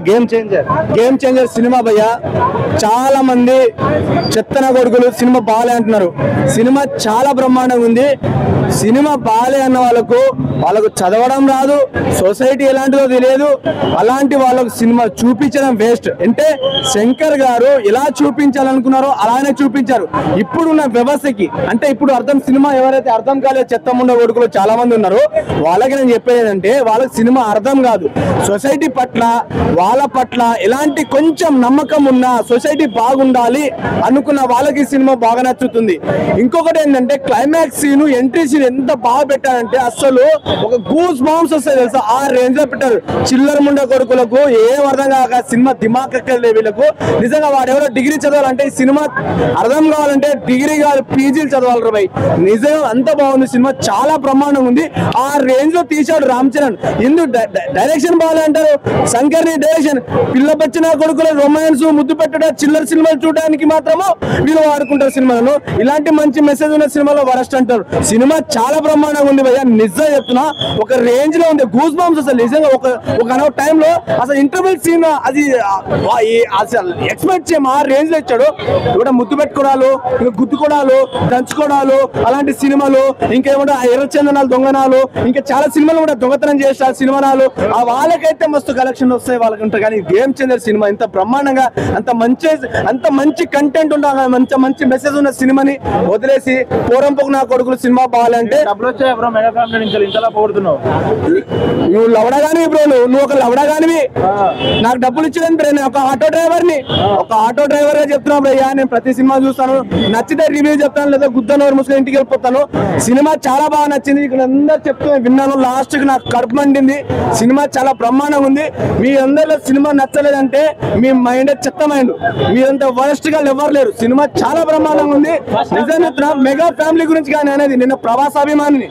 Game changer cinema భయ్య చాలా మంది చెత్తన కొడుకులు సినిమా బాలే అంటున్నారు. సినిమా చాలా బ్రహ్మాండంగా ఉంది. సినిమా బాలే అన్న వాళ్ళకు చదవడం రాదు, సొసైటీ ఎలాంటిదో తెలియదు. అలాంటి వాళ్ళకు సినిమా చూపించడం వేస్ట్. అంటే శంకర్ గారు ఎలా చూపించాలనుకున్నారో అలానే చూపించారు. ఇప్పుడున్న వ్యవస్థకి అంటే ఇప్పుడు సినిమా ఎవరైతే అర్థం కాలేదు చెత్త ముండ కొడుకులు చాలా మంది ఉన్నారు, వాళ్ళకి నేను చెప్పేది ఏంటంటే వాళ్ళకి సినిమా అర్థం కాదు. సొసైటీ పట్ల వాళ్ళ పట్ల ఎలాంటి కొంచెం నమ్మకం ఉన్నా, సొసైటీ బాగుండాలి అనుకున్న వాళ్ళకి సినిమా బాగా నచ్చుతుంది. ఇంకొకటి ఏంటంటే క్లైమాక్స్ సీన్, ఎంట్రీ సీన్ ఎంత బాగా పెట్టారంటే అసలు ఒక గూస్ బాంబ్స్ వస్తాయి తెలుసా, ఆ రేంజ్ లో పెట్టారు. చిల్లర ముండ కొడుకులకు ఏం అర్థం కాక సినిమా దిమాగ్ ఎక్కలే వీళ్ళకు. నిజంగా వాడెవరో డిగ్రీ చదవాలంటే ఈ సినిమా అర్థం కావాలంటే డిగ్రీ కాదు పీజీలు చదవాలి భయ్. నిజంగా అంత బాగుంది. సినిమా చాలా బ్రహ్మాండంగా ఉంది. ఆ రేంజ్ లో తీశాడు రామ్ చరణ్. ఎందుకు డైరెక్షన్ బాగాలే అంటారు. శంకర్ డైరెక్షన్ పిల్ల పచ్చిన కొడుకుల రొమాన్స్ ముద్దు పెట్టడం చిల్లర సినిమాలు చూడడానికి మాత్రము వీళ్ళు వాడుకుంటారు సినిమాలను. ఇలాంటి మంచి మెసేజ్ ఉన్న సినిమాలో వరస్ట్ అంటారు. సినిమా చాలా బ్రహ్మాండంగా ఉంది భయ్య. నిజంగా చెప్తున్నా ఒక రేంజ్ లో ఉంది. గూస్ బంప్స్ అసలు నిజంగా ఒక టైంలో అసలు ఇంటర్వెల్ సీన్ అది అసలు ఎక్స్పెక్ట్ చేయము. ఆ రేంజ్ లో ఇచ్చాడు. ఇక్కడ ముద్దు పెట్టుకోవడాలు, ఇంకా గుద్దుకోవడాలు, దంచుకోవడాలు, అలాంటి సినిమాలు, ఇంకేమంటే ఎర్రచందనాలు దొంగనాలు, ఇంకా చాలా సినిమాలు కూడా దొంగతనం చేస్తారు సినిమాలు. ఆ వాళ్ళకైతే మస్తు కలెక్షన్ వస్తాయి వాళ్ళకి ఉంటాయి. కానీ గేమ్ చేంజర్ సినిమా ఇంత బ్రహ్మాండంగా అంత మంచి కంటెంట్ ఉండాలి, మంచి మెసేజ్ ఉన్న సినిమాని వదిలేసి పోరంపోకు నా కొడుకులు సినిమా బాగాలంటే నువ్వు లవడగాని బ్రో, నువ్వు ఒక లవడగానివి. నాకు డబ్బులు ఇచ్చేదని బ్రో, నేను ఒక ఆటో డ్రైవర్ గా చెప్తున్నావు బ్రయ్యా. నేను ప్రతి సినిమా చూస్తాను, నచ్చితే రివ్యూ చెప్తాను, లేదా గుద్దనోరు ముసులు ఇంటికి వెళ్ళిపోతాను. సినిమా చాలా బాగా నచ్చింది. ఇక్కడ అందరు చెప్తూ విన్నాను, లాస్ట్ కి నాకు కడుపు మండింది. సినిమా చాలా బ్రహ్మాండంగా ఉంది. మీ అందరిలో సినిమా నచ్చలేదంటే మీ మైండ్ చెత్త మైండ్, మీరంతా వరస్ట్ గా ఎవరు లేరు. సినిమా చాలా బ్రహ్మాండంగా ఉంది. నిజంగా మెగా ఫ్యామిలీ గురించి కానీ అనేది నిన్న ప్రవాసాభిమానిని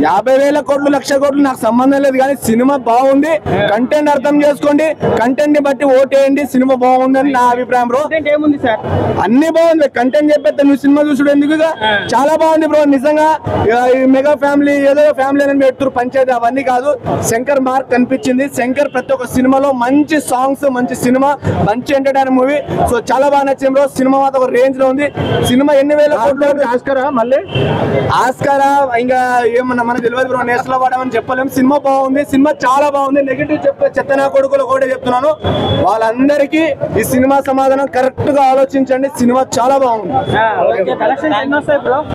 50,000 కోట్లు 1,00,000 కోట్లు నాకు సంబంధం లేదు. కానీ సినిమా బాగుంది. కంటెంట్ అర్థం చేసుకోండి, కంటెంట్ ని బట్టి ఓటేయండి. సినిమా బాగుందని నా అభిప్రాయం బ్రో. అన్ని బాగుంది. కంటెంట్ చెప్పేస్తే నువ్వు సినిమా చూసుడు ఎందుకు, చాలా బాగుంది బ్రో. నిజంగా మెగా ఫ్యామిలీ ఏదో ఫ్యామిలీ అని పెడుతున్నారు పంచాయతీ, అవన్నీ కాదు. శంకర్ మార్క్ కనిపించింది. శంకర్ ప్రతి ఒక్క సినిమాలో మంచి సాంగ్స్, మంచి సినిమా, మంచి ఎంటర్టైనర్ మూవీ. సో చాలా బాగా నచ్చింది బ్రో. సినిమా మాత్రం ఒక రేంజ్ లో ఉంది. సినిమా ఎన్ని వేల కోట్లు ఆస్కారా ఇంకా ఏమన్నా మనకు తెలియదు బ్రో. నేషనల్ అవార్డు అని చెప్పలేము. సినిమా బాగుంది. సినిమా చాలా బాగుంది. నెగిటివ్ చెప్పే చెత్తనా కొడుకులు కూడా చెప్తున్నాను, వాళ్ళందరికీ ఈ సినిమా సమాధానం కరెక్ట్ గా ఆలోచించండి. సినిమా చాలా బాగుంది.